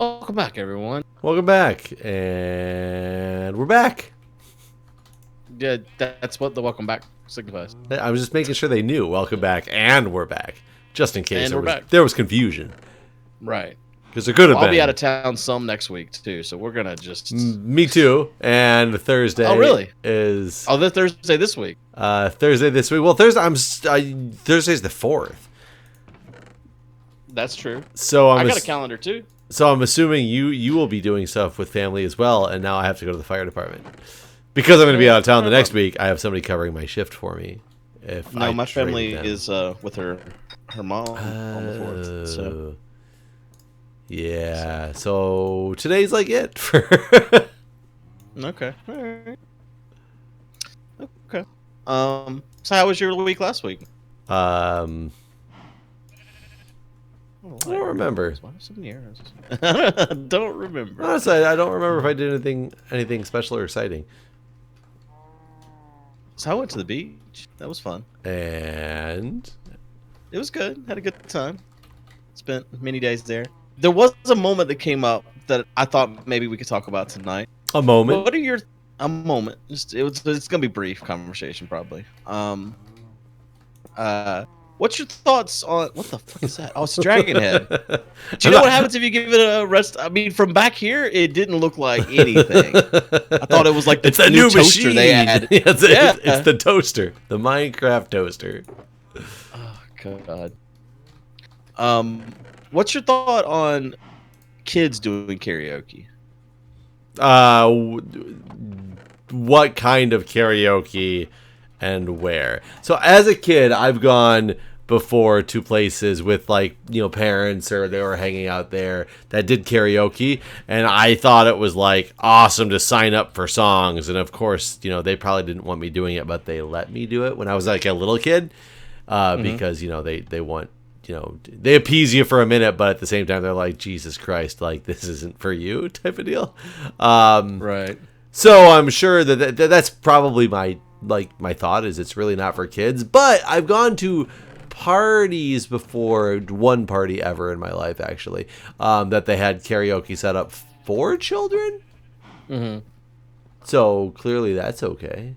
Welcome back, everyone. Welcome back, and we're back. Yeah, that's what the welcome back signifies. I was just making sure they knew. Welcome back, and we're back, just in case And we're back. there was confusion. Right. Because there could have been. I'll be out of town some next week too, so we're gonna just. Me too. And Thursday. Oh, really? Is this Thursday this week. Thursday this week. Well, Thursday's the 4th. That's true. So I got a calendar too. So I'm assuming you will be doing stuff with family as well, and now I have to go to the fire department because I'm going to be out of town the next week. I have somebody covering my shift for me. My family is with her mom on the 4th. So. Yeah. So today's like it for. Okay. All right. Okay. So how was your week last week? I don't remember. Don't remember. Honestly, I don't remember if I did anything special or exciting. So I went to the beach. That was fun. And it was good. Had a good time. Spent many days there. There was a moment that came up that I thought maybe we could talk about tonight. A moment? What are a moment? It's gonna be brief conversation probably. What's your thoughts on what the fuck is that? Oh, it's a dragon head. Do you know what happens if you give it a rest? I mean, from back here, it didn't look like anything. I thought it was like it's a new toaster machine they added. It's the toaster, the Minecraft toaster. Oh God. What's your thought on kids doing karaoke? What kind of karaoke? And where? So as a kid, I've gone before to places with parents, or they were hanging out there that did karaoke, and I thought it was awesome to sign up for songs. And of course, they probably didn't want me doing it, but they let me do it when I was a little kid, because they want they appease you for a minute, but at the same time they're like, Jesus Christ, this isn't for you type of deal. Right. So I'm sure that's probably my thought is it's really not for kids. But I've gone to parties before, one party ever in my life actually, that they had karaoke set up for children. Mm-hmm. So clearly that's okay.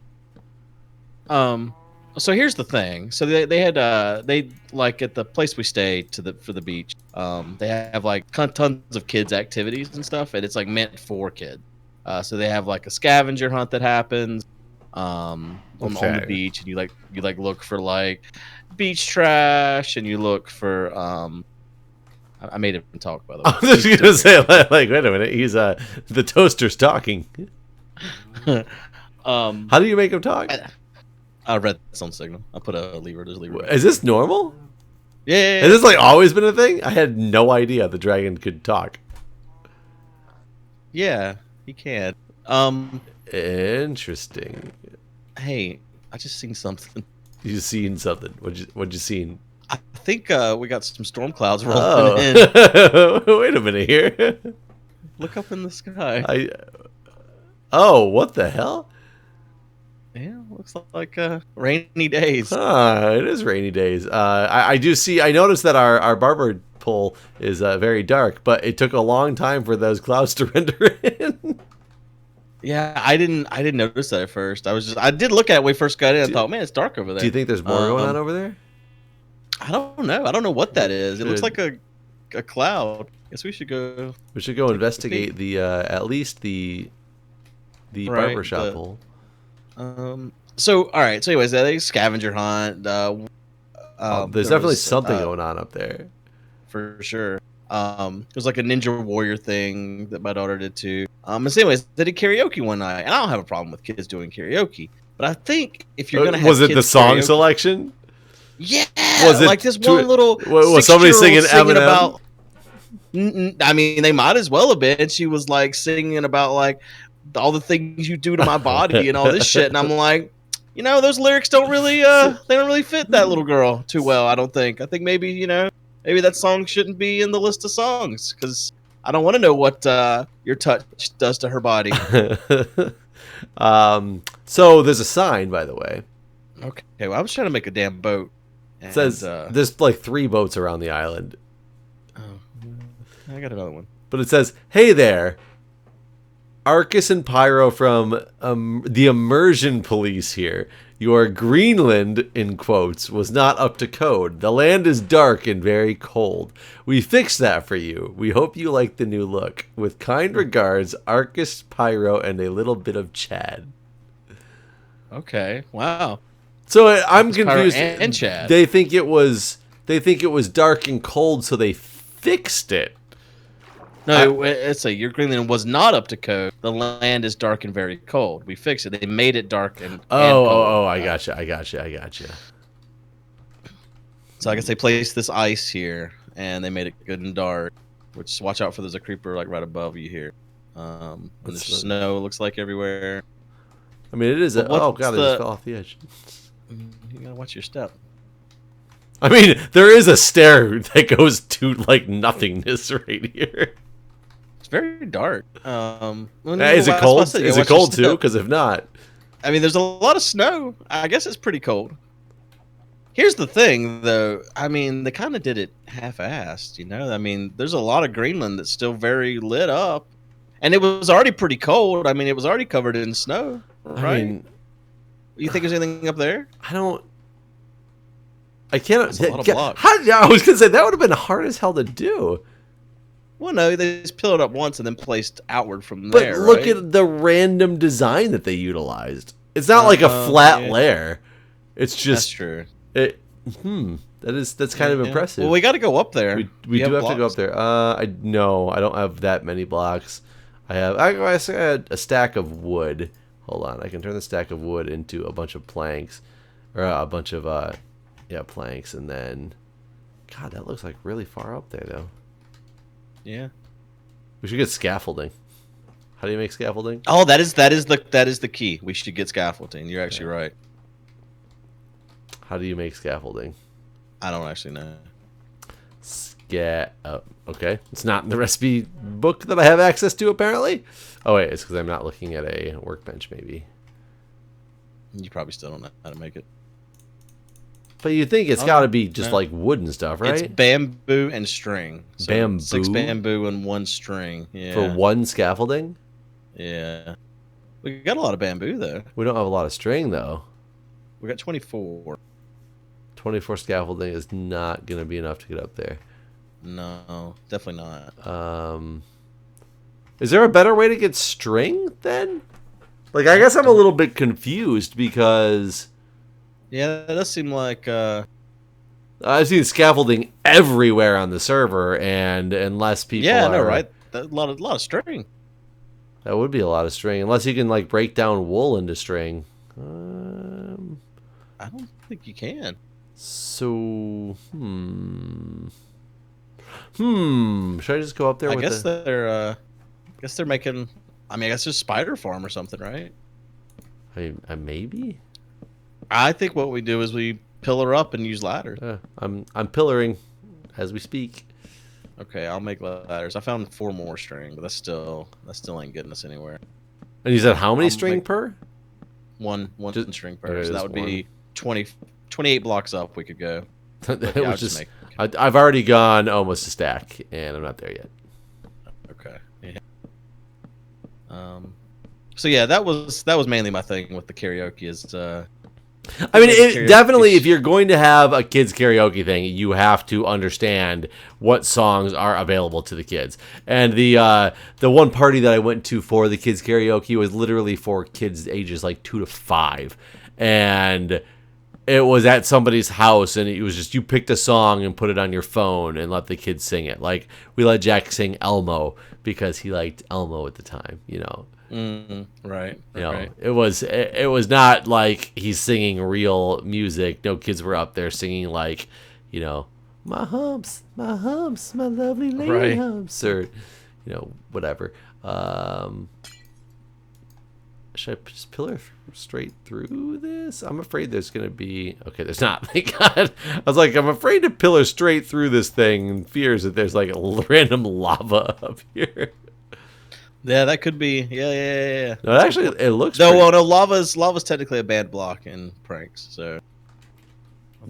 So here's the thing. So they had at the place we stayed for the beach. They have tons of kids activities and stuff, and it's meant for kids. So they have a scavenger hunt that happens on the beach, and you look for beach trash, and you look for I made him talk, by the way. I was just gonna say wait a minute, he's the toaster's talking. How do you make him talk? I read this on Signal. I put a lever. There's a lever. Is this normal? Yeah. Has this always been a thing? I had no idea the dragon could talk. Yeah, he can. Interesting. Hey, I just seen something. You seen something? What'd you seen? I think we got some storm clouds rolling in. Wait a minute here. Look up in the sky. Oh, what the hell? Yeah, looks like rainy days. It is rainy days. I do see. I noticed that our barber pole is very dark, but it took a long time for those clouds to render in. Yeah, I didn't notice that at first. I did look at it when we first got in. I thought, man, it's dark over there. Do you think there's more going on over there? I don't know. I don't know what that is. It looks like a cloud. Guess we should go. We should go investigate the at least the barbershop hole. So all right. So anyways, they scavenger hunt. There's definitely something going on up there, for sure. It was a ninja warrior thing that my daughter did too. And so anyways, they did karaoke one night, and I don't have a problem with kids doing karaoke, but I think if you're gonna have was it the song selection? Yeah, was it this one little was somebody singing Eminem? About? I mean, they might as well have been. She was singing about all the things you do to my body and all this shit, and I'm like, those lyrics don't really they don't really fit that little girl too well. I don't think. I think maybe maybe that song shouldn't be in the list of songs, because I don't want to know what your touch does to her body. So there's a sign, by the way. Okay, well, I was trying to make a damn boat. It says there's 3 boats around the island. Oh, I got another one. But it says, "Hey there, Arcus and Pyro from the Immersion Police here. Your Greenland, in quotes, was not up to code. The land is dark and very cold. We fixed that for you. We hope you like the new look. With kind regards, Arcus, Pyro, and a little bit of Chad." Okay. Wow. So I'm confused. And Chad. They think it was dark and cold, so they fixed it. No, it's your Greenland was not up to code. The land is dark and very cold. We fixed it. They made it dark and cold. I gotcha. So I guess they placed this ice here, and they made it good and dark. Which, watch out for there's a creeper like right above you here. And there's snow, looks like, everywhere. I mean, it is. Oh god, I just fell off the edge. You gotta watch your step. I mean, there is a stair that goes to like nothingness right here. It's very dark. Is it cold? Is it cold too? Because if not, I mean, there's a lot of snow. I guess it's pretty cold. Here's the thing, though. I mean, they kind of did it half-assed, you know? I mean, there's a lot of Greenland that's still very lit up. And it was already pretty cold. I mean, it was already covered in snow, right? I mean, you think there's anything up there? I can't. That's a lot of blocks. I was gonna say that would have been hard as hell to do. Well, no, they just pilled it up once and then placed outward from But there. look right? at the random design that they utilized. It's not like a flat layer. It's just. That's true. That's kind of impressive. Well, we got to go up there. We do have to go up there. I don't have that many blocks. I had a stack of wood. Hold on, I can turn the stack of wood into a bunch of planks, or a bunch of planks, and then, God, that looks like really far up there though. Yeah. We should get scaffolding. How do you make scaffolding? Oh, that is the key. We should get scaffolding. You're actually right. How do you make scaffolding? I don't actually know. Okay. It's not in the recipe book that I have access to, apparently. Oh, wait. It's because I'm not looking at a workbench, maybe. You probably still don't know how to make it. But you think it's got to be just like wood and stuff, right? It's bamboo and string. So bamboo? 6 bamboo and 1 string. Yeah. For 1 scaffolding? Yeah. We got a lot of bamboo, though. We don't have a lot of string, though. We got 24. 24 scaffolding is not going to be enough to get up there. No, definitely not. Is there a better way to get string, then? Like, I guess I'm a little bit confused because... Yeah, that does seem like... I've seen scaffolding everywhere on the server, and unless people Yeah, no, right? A lot of string. That would be a lot of string. Unless you can, like, break down wool into string. I don't think you can. So, should I just go up there with I guess they're making... I mean, I guess there's spider farm or something, right? Maybe? I think what we do is we pillar up and use ladders. I'm pillaring as we speak. Okay, I'll make ladders. I found 4 more string, but that still ain't getting us anywhere. And you said how many string per? One string per. So that would be 28 blocks up we could go. I've already gone almost a stack, and I'm not there yet. Okay. Yeah. So yeah, that was mainly my thing with the karaoke is. I mean, definitely, if you're going to have a kids karaoke thing, you have to understand what songs are available to the kids. And the one party that I went to for the kids karaoke was literally for kids ages like 2 to 5, and it was at somebody's house, and it was just you picked a song and put it on your phone and let the kids sing it. Like we let Jack sing Elmo because he liked Elmo at the time, you know. Right. You know, right. it was not like he's singing real music. No kids were up there singing like, you know, my humps, my lovely lady humps, or you know, whatever. Should I just pillar straight through this? I'm afraid there's gonna be there's not. Thank God. I was like, I'm afraid to pillar straight through this thing, and fears that there's like a random lava up here. Yeah, that could be. Yeah. No, actually, it looks. No, no, lava's technically a bad block in pranks. So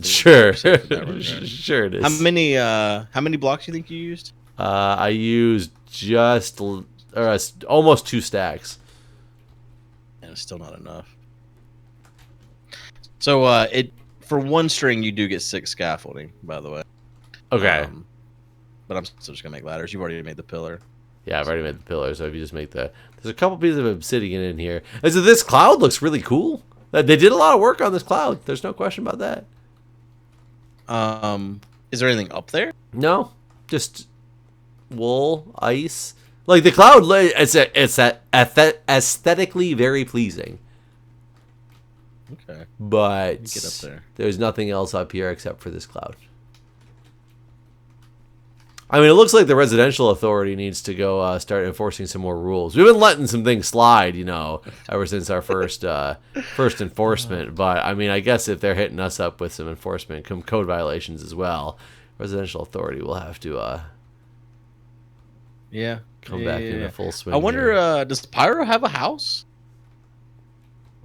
sure, sure it is. How many blocks do you think you used? I used almost 2 stacks. And it's still not enough. So for 1 string you do get 6 scaffolding, by the way. Okay. But I'm still just gonna make ladders. You've already made the pillar. Yeah, I've already made the pillar, so if you just make there's a couple pieces of obsidian in here. And so this cloud looks really cool. They did a lot of work on this cloud. There's no question about that. Is there anything up there? No, just wool, ice. Like the cloud, it's aesthetically very pleasing. Okay. But get up there. There's nothing else up here except for this cloud. I mean, it looks like the residential authority needs to go start enforcing some more rules. We've been letting some things slide, ever since our first enforcement. But I mean, I guess if they're hitting us up with some enforcement, code violations as well, residential authority will have to come back into full swing. I wonder, does Pyro have a house?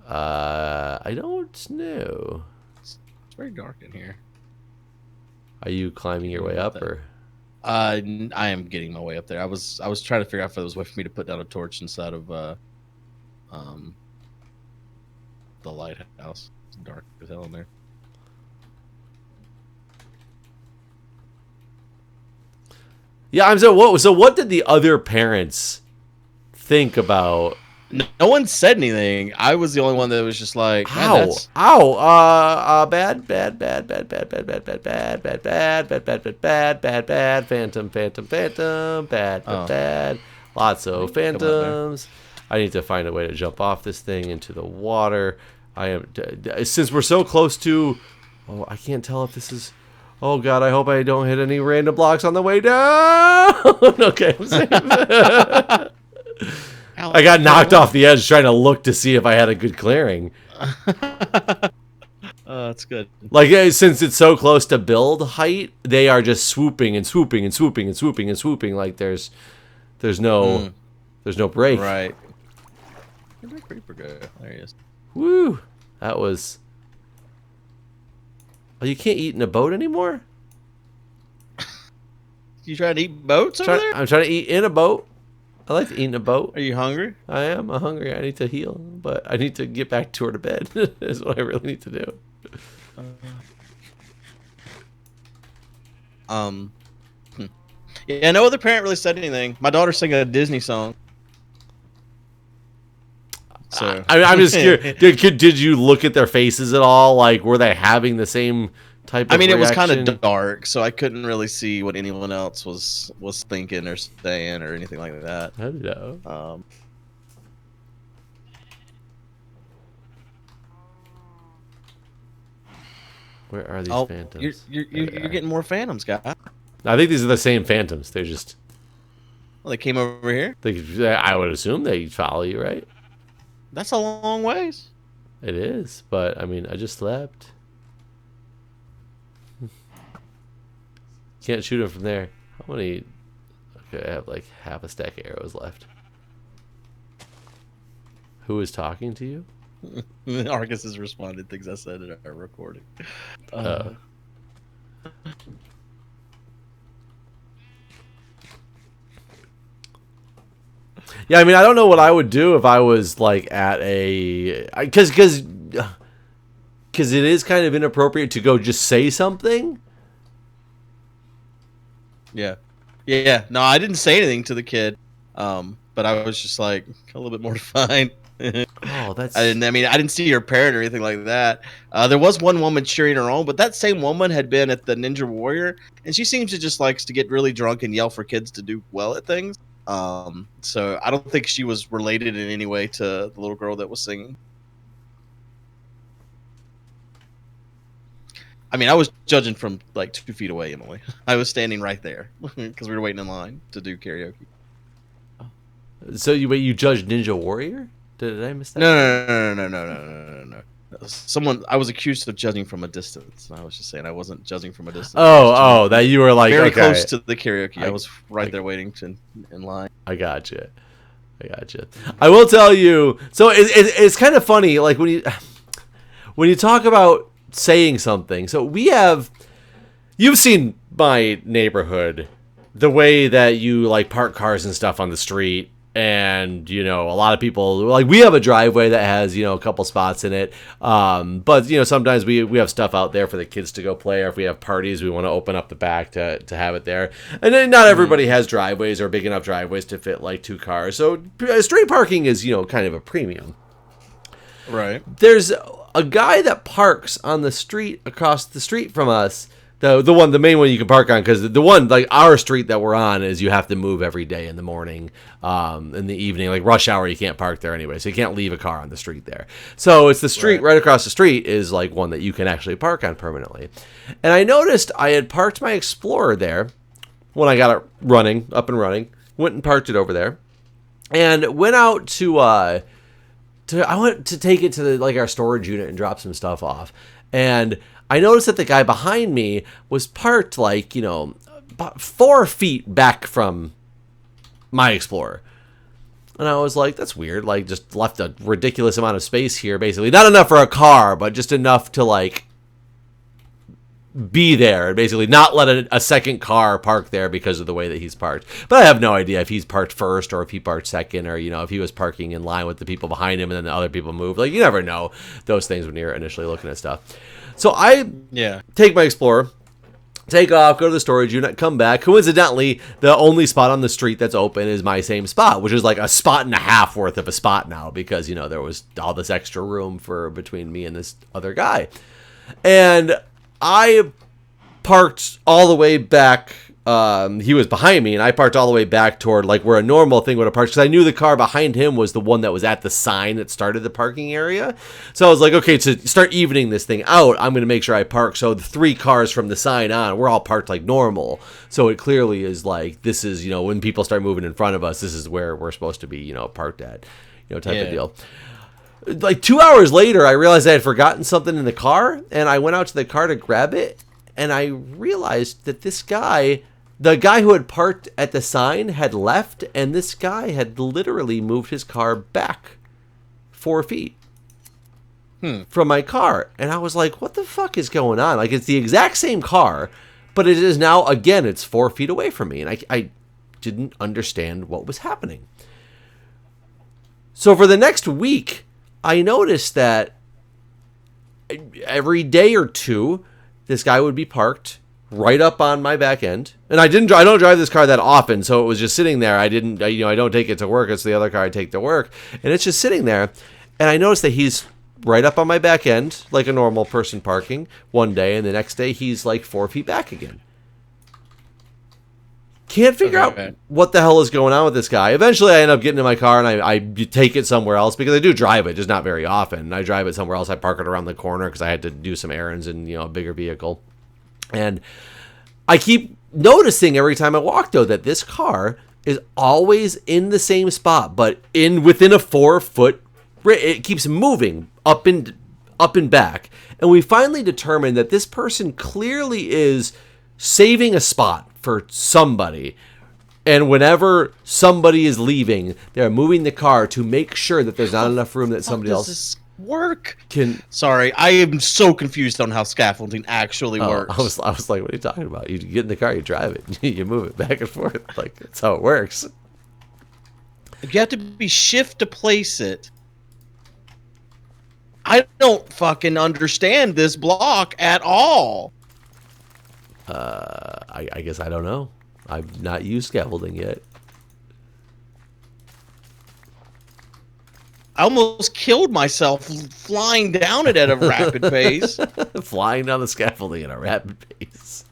I don't know. It's very dark in here. Are you climbing your way up, or? I am getting my way up there. I was trying to figure out if there was a way for me to put down a torch inside of the lighthouse. It's dark as hell in there. Yeah, so what did the other parents think about? No one said anything. I was the only one that was just like, bad, phantom, bad, lots of phantoms. I need to find a way to jump off this thing into the water. Since we're so close to, I can't tell if this is. Oh God, I hope I don't hit any random blocks on the way down. Okay, I'm safe. I got knocked off the edge trying to look to see if I had a good clearing. That's good. Like, since it's so close to build height, they are just swooping and swooping and swooping and swooping and swooping. Like there's no break. Right. Where'd that creeper go? There he is. Woo! That was. Oh, you can't eat in a boat anymore? You trying to eat boats over there? I'm trying to eat in a boat. I like to eat in a boat. Are you hungry? I am. I'm hungry. I need to heal, but I need to get back to her to bed. Is what I really need to do. Yeah, no other parent really said anything. My daughter sang a Disney song. So I'm just curious. Did you look at their faces at all? Like, were they having the same type of it was reaction? kind of dark, so I couldn't really see what anyone else was thinking or saying or anything like that. I don't know. Where are these phantoms? You're getting more phantoms, guy. I think these are the same phantoms. They're just. Well, they came over here. I would assume they follow you, right? That's a long ways. It is, but I mean, I just slept. Can't shoot him from there. How many? Okay, I have like half a stack of arrows left. Who is talking to you? Argus has responded things I said in our recording. Yeah, I mean, I don't know what I would do if I was like at a because it is kind of inappropriate to go just say something. Yeah. No, I didn't say anything to the kid, but I was just like a little bit mortified. Oh, that's. I didn't see her parent or anything like that. There was one woman cheering her on, but that same woman had been at the Ninja Warrior, and she seems to just likes to get really drunk and yell for kids to do well at things. So I don't think she was related in any way to the little girl that was singing. I mean, I was judging from like 2 feet away, Emily. I was standing right there because we were waiting in line to do karaoke. So you judged Ninja Warrior? Did I miss that? No. I was accused of judging from a distance. I was just saying I wasn't judging from a distance. That you were like very okay. close to the karaoke. I was right there waiting in line. I gotcha. I will tell you. So it's kind of funny, like when you talk about saying something. So you've seen my neighborhood the way that you like park cars and stuff on the street. And, you know, a lot of people, like, we have a driveway that has, you know, a couple spots in it. But, you know, sometimes we have stuff out there for the kids to go play, or if we have parties, we want to open up the back to have it there. And then not everybody has driveways or big enough driveways to fit like 2 cars. So street parking is, you know, kind of a premium. Right. There's a guy that parks on the street across the street from us. The main one you can park on, because the one, like, our street that we're on is you have to move every day in the morning, in the evening, like rush hour, you can't park there anyway, so you can't leave a car on the street there. So it's the street right across the street is like one that you can actually park on permanently. And I noticed I had parked my Explorer there when I got it up and running, went and parked it over there, and went out I went to take it to our storage unit and drop some stuff off. And I noticed that the guy behind me was parked like, you know, about 4 feet back from my Explorer. And I was like, that's weird. Like, just left a ridiculous amount of space here, basically. Not enough for a car, but just enough to, like, be there. And basically not let a second car park there because of the way that he's parked. But I have no idea if he's parked first or if he parked second, or, you know, if he was parking in line with the people behind him and then the other people moved. Like, you never know those things when you're initially looking at stuff. So I take my Explorer, take off, go to the storage unit, come back. Coincidentally, the only spot on the street that's open is my same spot, which is like a spot and a half worth of a spot now, because, you know, there was all this extra room between me and this other guy. And I parked all the way back. He was behind me, and I parked all the way back toward like where a normal thing would have parked, because I knew the car behind him was the one that was at the sign that started the parking area. So I was like, okay, to start evening this thing out, I'm going to make sure I park so the 3 cars from the sign on, we're all parked like normal. So it clearly is like, this is, you know, when people start moving in front of us, this is where we're supposed to be, you know, parked at, you know, type of deal. Like 2 hours later, I realized I had forgotten something in the car, and I went out to the car to grab it, and I realized that the guy who had parked at the sign had left, and this guy had literally moved his car back 4 feet from my car. And I was like, what the fuck is going on? Like, it's the exact same car, but it is now, again, it's 4 feet away from me. And I didn't understand what was happening. So for the next week, I noticed that every day or two, this guy would be parked right up on my back end. And I don't drive this car that often, so it was just sitting there. I don't take it to work. It's the other car I take to work, and it's just sitting there. And I noticed that he's right up on my back end, like a normal person parking one day, and the next day he's like 4 feet back again. Can't figure out what the hell is going on with this guy. Eventually, I end up getting in my car, and I take it somewhere else, because I do drive it, just not very often. I drive it somewhere else. I park it around the corner because I had to do some errands in, you know, a bigger vehicle. And I keep noticing every time I walk, though, that this car is always in the same spot, but within a 4 foot. It keeps moving up and back. And we finally determined that this person clearly is saving a spot for somebody. And whenever somebody is leaving, they're moving the car to make sure that there's not enough room that somebody else can. Sorry, I am so confused on how scaffolding actually works. I was like, what are you talking about? You get in the car, you drive it, you move it back and forth. Like, that's how it works. You have to be shift to place it. I don't fucking understand this block at all. I guess I don't know. I've not used scaffolding yet. I almost killed myself flying down it at a rapid pace. Flying down the scaffolding at a rapid pace.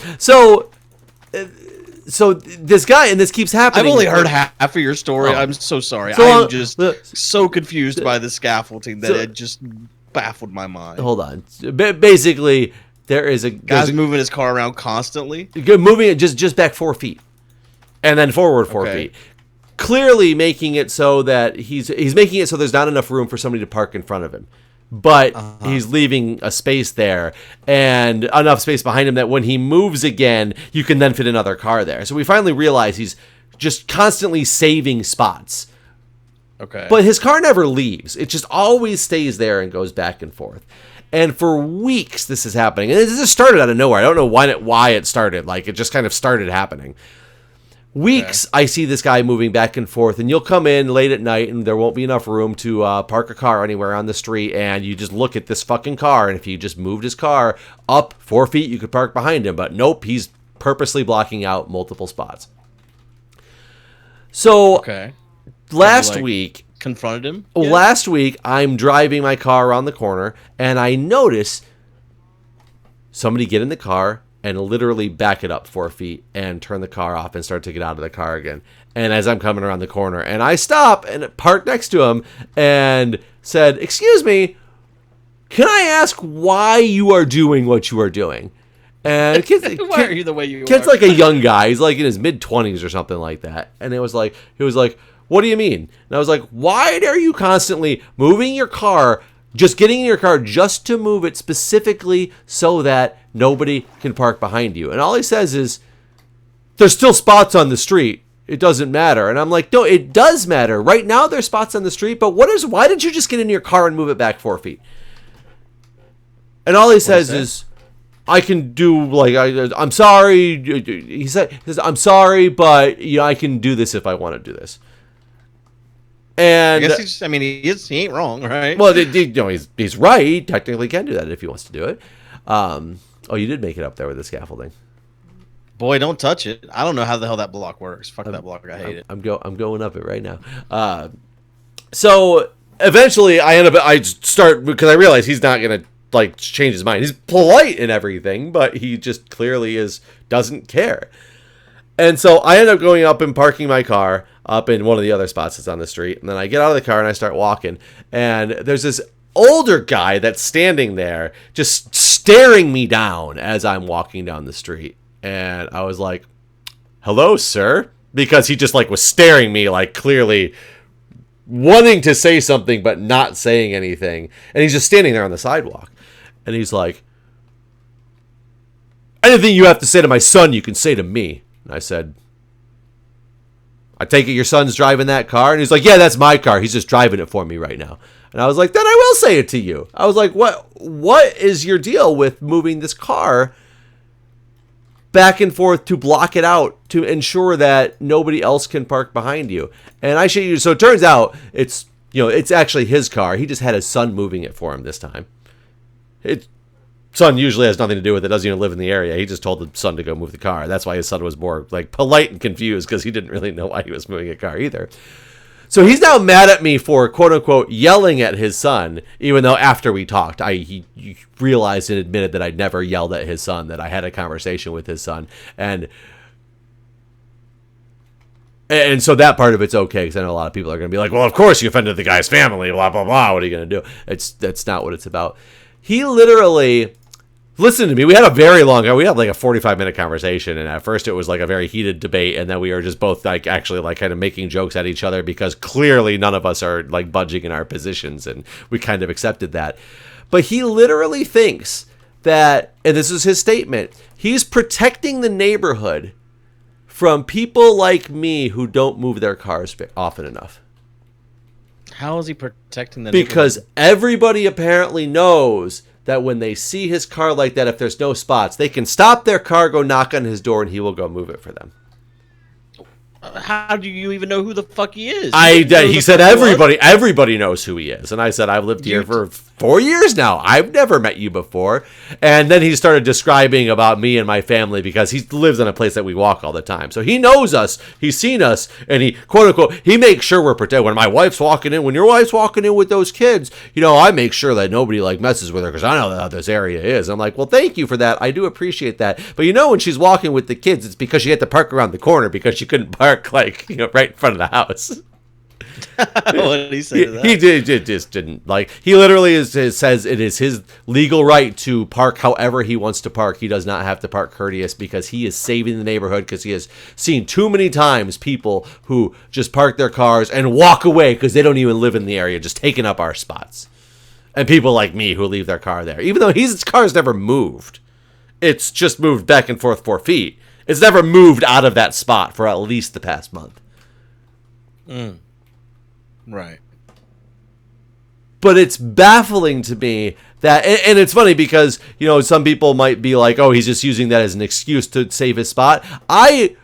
So this guy, and this keeps happening. I've only heard half of your story. I'm so sorry. I'm just so confused by the scaffolding that it just baffled my mind. Hold on. Basically, there's guy's moving his car around constantly. Moving it just back 4 feet, and then forward 4 feet. Clearly making it so that he's making it so there's not enough room for somebody to park in front of him. But he's leaving a space there and enough space behind him that when he moves again, you can then fit another car there. So we finally realize he's just constantly saving spots. Okay. But his car never leaves. It just always stays there and goes back and forth. And for weeks, this is happening. And this just started out of nowhere. I don't know why it started. Like, it just kind of started happening. Weeks, I see this guy moving back and forth, and you'll come in late at night, and there won't be enough room to park a car anywhere on the street, and you just look at this fucking car, and if he just moved his car up 4 feet, you could park behind him. But nope, he's purposely blocking out multiple spots. So, last week... confronted him? Last week, I'm driving my car around the corner, and I notice somebody get in the car and literally back it up 4 feet and turn the car off and start to get out of the car again. And as I'm coming around the corner, and I stop and park next to him and said, "Excuse me, can I ask why you are doing what you are doing?" And why are you the way you kid's are? like a young guy. He's like in his mid-20s or something like that. And he was like, "What do you mean?" And I was like, "Why are you constantly moving your car, just getting in your car just to move it specifically so that nobody can park behind you?" And all he says is, "There's still spots on the street. It doesn't matter." And I'm like, "No, it does matter. Right now there's spots on the street, but why did you just get in your car and move it back 4 feet?" And all he says is, "I can do, like, I'm sorry." He says, "I'm sorry, but I can do this if I want to do this." And I guess he ain't wrong, right? Well, he's right. He technically can do that if he wants to do it. Oh, you did make it up there with the scaffolding. Boy, don't touch it. I don't know how the hell that block works. Fuck that block. I hate it. I'm going up it right now. So eventually, I start because I realize he's not gonna like change his mind. He's polite and everything, but he just clearly doesn't care. And so I end up going up and parking my car up in one of the other spots that's on the street. And then I get out of the car and I start walking. And there's this older guy that's standing there just staring me down as I'm walking down the street. And I was like, "Hello, sir?" Because he just like was staring me like clearly wanting to say something but not saying anything. And he's just standing there on the sidewalk. And he's like, "Anything you have to say to my son, you can say to me." And I said, "I take it your son's driving that car?" And he's like, "Yeah, that's my car. He's just driving it for me right now." And I was like, "Then I will say it to you." I was like, what is your deal with moving this car back and forth to block it out to ensure that nobody else can park behind you? And I show you. So it turns out it's actually his car. He just had his son moving it for him this time. Son usually has nothing to do with it, doesn't even live in the area. He just told the son to go move the car. That's why his son was more like polite and confused, because he didn't really know why he was moving a car either. So he's now mad at me for quote unquote yelling at his son, even though after we talked, he realized and admitted that I'd never yelled at his son, that I had a conversation with his son. And so that part of it's okay, because I know a lot of people are going to be like, "Well, of course you offended the guy's family, blah, blah, blah. What are you going to do?" That's not what it's about. He literally listened to me. We had like a 45-minute conversation, and at first it was like a very heated debate, and then we were just both like actually like kind of making jokes at each other because clearly none of us are like budging in our positions, and we kind of accepted that. But he literally thinks that, and this is his statement, he's protecting the neighborhood from people like me who don't move their cars often enough. How is he protecting the neighborhood? Because everybody apparently knows that when they see his car like that, if there's no spots, they can stop their car, go knock on his door, and he will go move it for them. How do you even know who the fuck he is? He said everybody knows who he is. And I said, "I've lived here for 4 years now. I've never met you before." And then he started describing about me and my family, because he lives in a place that we walk all the time. So he knows us, he's seen us, and he, quote unquote, he makes sure we're protected. When my wife's walking in, when your wife's walking in with those kids, I make sure that nobody like messes with her, because I know how this area is. I'm like, "Well, thank you for that. I do appreciate that." But when she's walking with the kids, it's because she had to park around the corner because she couldn't park like right in front of the house. What did he say to that? He just didn't like. He literally says it is his legal right to park however he wants to park. He does not have to park courteous, because he is saving the neighborhood, because he has seen too many times people who just park their cars and walk away because they don't even live in the area, just taking up our spots. And people like me who leave their car there, even though his car's never moved. It's just moved back and forth 4 feet. It's never moved out of that spot for at least the past month. Right. But it's baffling to me that, and it's funny because, you know, some people might be like, oh, he's just using that as an excuse to save his spot. I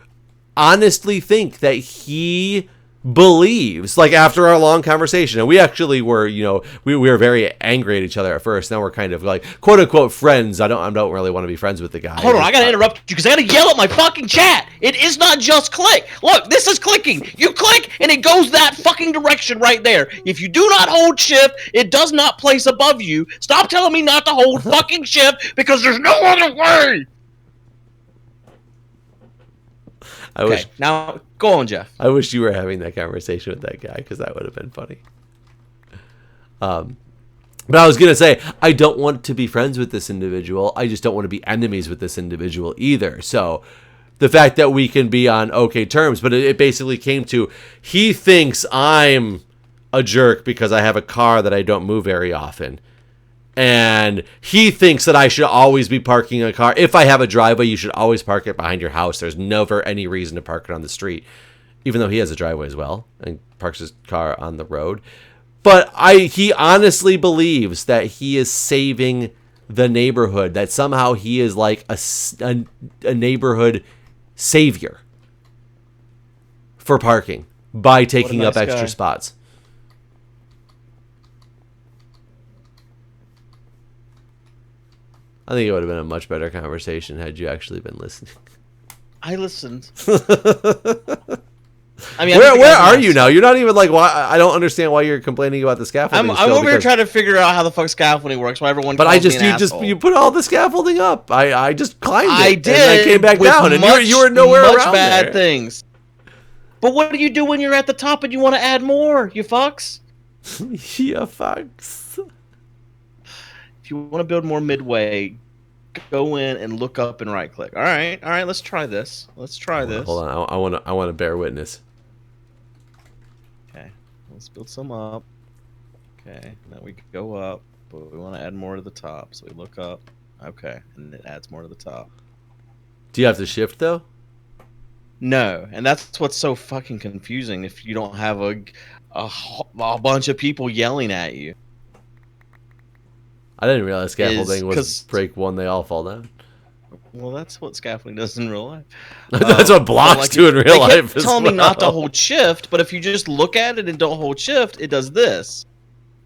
honestly think that he believes, like, after our long conversation, and we actually were, you know, we were very angry at each other at first. Now we're kind of like, quote unquote, friends. I don't really want to be friends with the guy. Hold on, I gotta interrupt you because I gotta yell at my fucking chat. It is not just click. Look, this is clicking. You click and it goes that fucking direction right there. If you do not hold shift, it does not place above you. Stop telling me not to hold fucking shift because there's no other way. I wish. Now go on, Jeff. I wish you were having that conversation with that guy because that would have been funny. But I was gonna say, I don't want to be friends with this individual. I just don't want to be enemies with this individual either. So the fact that we can be on okay terms, but it basically came to, he thinks I'm a jerk because I have a car that I don't move very often. And he thinks that I should always be parking a car. If I have a driveway, you should always park it behind your house. There's never any reason to park it on the street, even though he has a driveway as well and parks his car on the road. But he honestly believes that he is saving the neighborhood, that somehow he is like a neighborhood savior for parking by taking up extra spots. I think it would have been a much better conversation had you actually been listening. I listened. I mean, where are you now? You're not even like, why? I don't understand why you're complaining about the scaffolding. I'm over here trying to figure out how the fuck scaffolding works. Why everyone? But you put all the scaffolding up. I just climbed it. I did. And I came back down, and you were nowhere around bad there. Things. But what do you do when you're at the top and you want to add more? You fucks. You fucks. If you want to build more midway, go in and look up and right click. All right, let's try this. Hold on, I want to bear witness. Okay, let's build some up. Okay, now we go up, but we want to add more to the top, so we look up. Okay, and it adds more to the top. Do you have to shift though? No, and that's what's so fucking confusing. If you don't have a bunch of people yelling at you. I didn't realize scaffolding was break one, they all fall down. Well, that's what scaffolding does in real life. That's what blocks do in real life. They kept telling me not to hold shift, but if you just look at it and don't hold shift, it does this.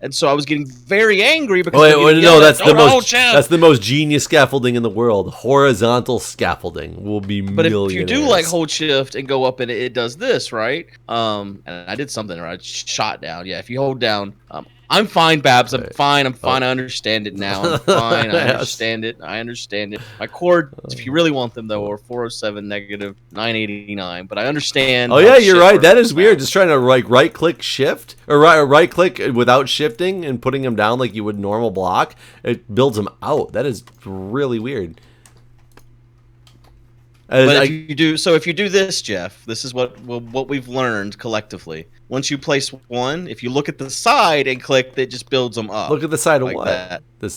And so I was getting very angry because that's the most genius scaffolding in the world. Horizontal scaffolding will be millionaires. But if you do like hold shift and go up and it does this, right? And I did something right. I shot down. Yeah, if you hold down, I'm fine, Babs. I'm fine. I understand it now. I'm fine. I understand it. My chords, if you really want them, though, are 407 negative 989. But I understand. Oh, yeah, you're right. That is weird. Just trying to right-click shift, or right-click without shifting and putting them down like you would normal block. It builds them out. That is really weird. But if you do this, Jeff, this is what we've learned collectively. Once you place one, if you look at the side and click, it just builds them up. Look at the side of what? That. The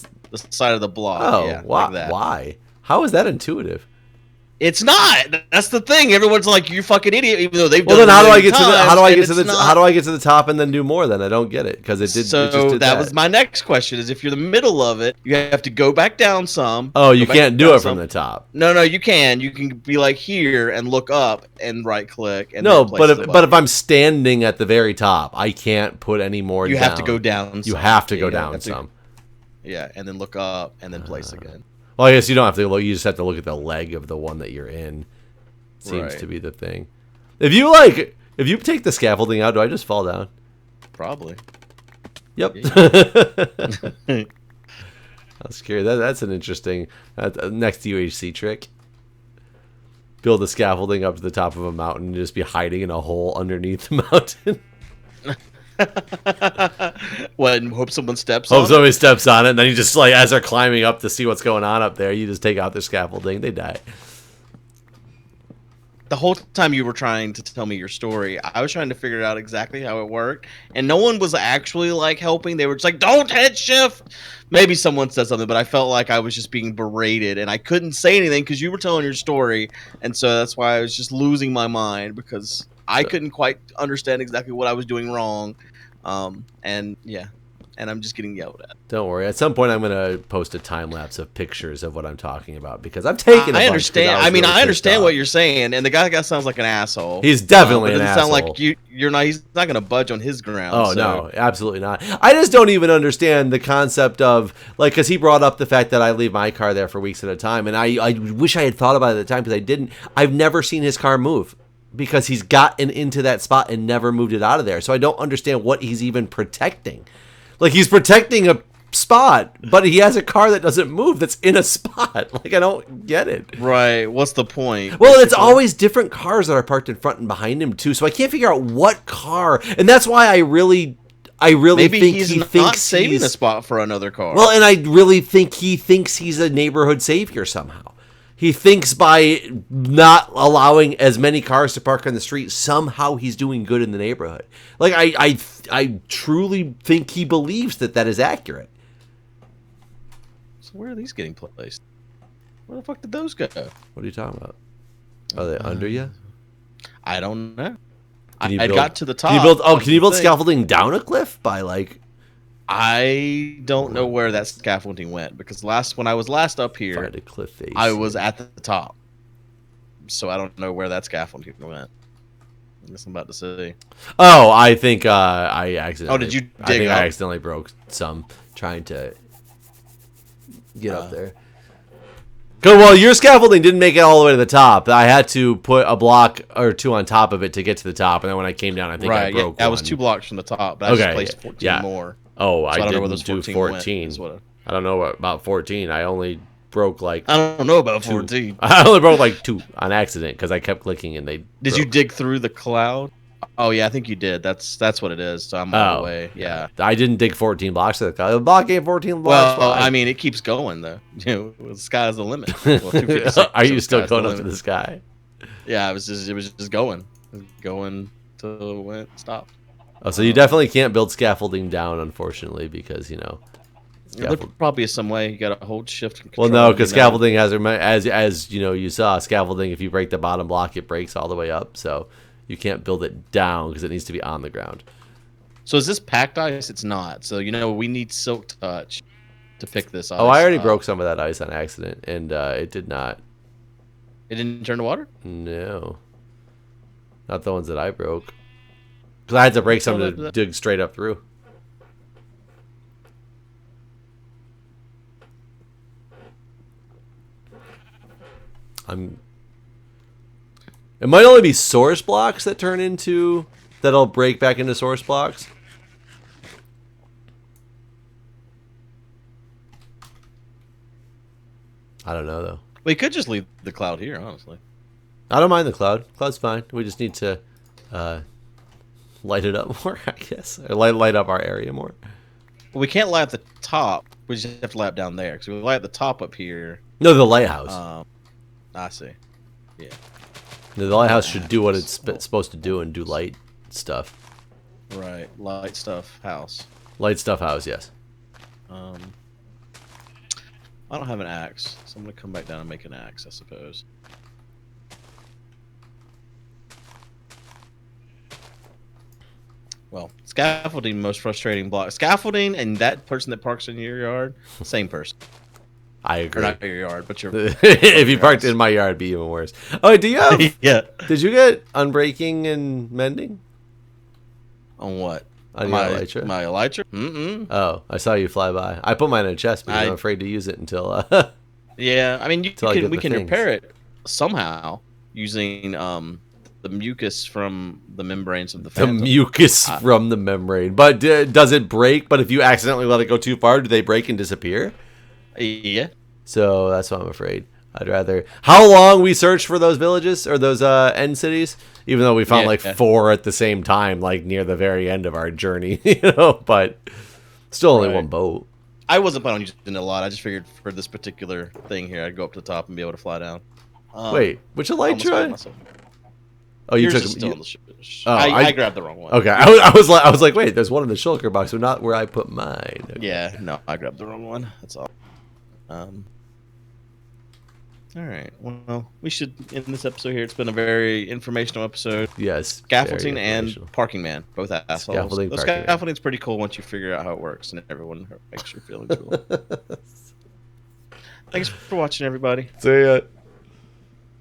side of the block. Oh, yeah, why? Like that. Why? How is that intuitive? It's not. That's the thing. Everyone's like, "You fucking idiot," even though they've done. Well, then how do I get to the top and then do more? Then I don't get it because it did. So it just did that was my next question: is if you're the middle of it, you have to go back down some. Oh, you can't do it from the top. No, you can. You can be like here and look up and right click. And no, but if I'm standing at the very top, I can't put any more. You have to go down. You have to go down some. Yeah, and then look up and then place again. Well, I guess you don't have to look. You just have to look at the leg of the one that you're in. Seems to be the thing. If you take the scaffolding out, do I just fall down? Probably. Yep. Yeah. That's scary. That's an interesting next UHC trick. Build the scaffolding up to the top of a mountain and just be hiding in a hole underneath the mountain. What, and hope someone steps on it? Hope somebody steps on it, and then you just, like, as they're climbing up to see what's going on up there, you just take out their scaffolding, they die. The whole time you were trying to tell me your story, I was trying to figure out exactly how it worked, and no one was actually, like, helping. They were just like, don't hit shift! Maybe someone said something, but I felt like I was just being berated, and I couldn't say anything because you were telling your story, and so that's why I was just losing my mind, because I couldn't quite understand exactly what I was doing wrong. And yeah. and I'm just getting yelled at. Don't worry. At some point, I'm gonna post a time lapse of pictures of what I'm talking about because I'm taking. I understand. I mean, I understand what you're saying, and the guy sounds like an asshole. He's definitely an asshole. asshole. Sound like you're not. He's not gonna budge on his ground. Oh no, absolutely not. I just don't even understand the concept of like because he brought up the fact that I leave my car there for weeks at a time, and I wish I had thought about it at the time because I didn't. I've never seen his car move because he's gotten into that spot and never moved it out of there. So I don't understand what he's even protecting. Like he's protecting a spot, but he has a car that doesn't move that's in a spot. Like I don't get it. Right. What's the point? Well, it's always different cars that are parked in front and behind him too. So I can't figure out what car, and that's why I really Maybe think he's he not thinks saving he's a spot for another car. Well, and I really think he thinks he's a neighborhood savior somehow. He thinks by not allowing as many cars to park on the street, somehow he's doing good in the neighborhood. Like I truly think he believes that is accurate. So where are these getting placed? Where the fuck did those go? What are you talking about? Are they under you? I don't know. I got to the top. Can you build scaffolding down a cliff by like? I don't know where that scaffolding went because when I was last up here, find a cliff face. I was at the top, so I don't know where that scaffolding went. I guess I'm about to see. Oh, I think I accidentally. Oh, did you dig I think up? I accidentally broke some trying to get up there. Good. Well, your scaffolding didn't make it all the way to the top. I had to put a block or two on top of it to get to the top, and then when I came down, I think I broke one. I was 2 blocks from the top, but I just placed 14 more. Oh, So I don't know didn't where those do 14 14. I don't know about 14. I only broke like. I don't know about 2. 14. I only broke like 2 on accident because I kept clicking and they. Did you dig through the cloud? Oh yeah, I think you did. That's what it is. So I'm on the way. Yeah. I didn't dig 14 blocks to the cloud. The block ain't 14 blocks. Well, I mean, it keeps going though. You know, the sky's the limit. Well, 256, Are you still sky's going the up to limit. the sky? Yeah, it was just going. It was going till it went stopped. Oh, so you definitely can't build scaffolding down, unfortunately, because There probably is some way you got to hold shift. And Well, control no, because scaffolding has as you saw scaffolding. If you break the bottom block, it breaks all the way up. So you can't build it down because it needs to be on the ground. So is this packed ice? It's not. So we need silk touch to pick this ice. Oh, I already broke some of that ice on accident, and it did not. It didn't turn to water? No, not the ones that I broke. Because I had to break some to dig straight up through. It might only be source blocks that turn into that'll break back into source blocks. I don't know though. We could just leave the cloud here, honestly. I don't mind the cloud. Cloud's fine. We just need to light it up more, I guess, or light up our area more. Well, we can't light at the top. We just have to light down there because we light at the top up here. No, the lighthouse. I see. Yeah. The lighthouse should do what it's supposed to do and do light stuff. Right. Light stuff house. Light stuff house, yes. I don't have an axe, so I'm gonna come back down and make an axe, I suppose. Well, scaffolding, most frustrating block. Scaffolding and that person that parks in your yard, same person. I agree. Or not your yard, but your. If you parked in my yard, it'd be even worse. Oh, do you have? Yeah. Did you get unbreaking and mending? On what? On your elytra? My elytra? Mm-mm. Oh, I saw you fly by. I put mine in a chest, but I'm afraid to use it until. Yeah, I mean, we can things. repair it somehow using the mucus from the membranes of the phantom. The mucus from the membrane. But does it break? But if you accidentally let it go too far, do they break and disappear? Yeah. So that's what I'm afraid. I'd rather. How long we searched for those villages or those end cities? Even though we found 4 at the same time, like near the very end of our journey, But still only one boat. I wasn't planning on using it a lot. I just figured for this particular thing here, I'd go up to the top and be able to fly down. Wait, which elytra? Oh, you took still on the I grabbed the wrong one. Okay, I was like, wait, there's one in the shulker box, but not where I put mine. Okay. Yeah, no, I grabbed the wrong one. That's all. All right. Well, we should end this episode here. It's been a very informational episode. Yes. Scaffolding and Parking Man, both assholes. Scaffolding, The Parking Man. scaffolding's pretty cool once you figure out how it works and everyone makes your feelings cool. Thanks for watching, everybody. See ya.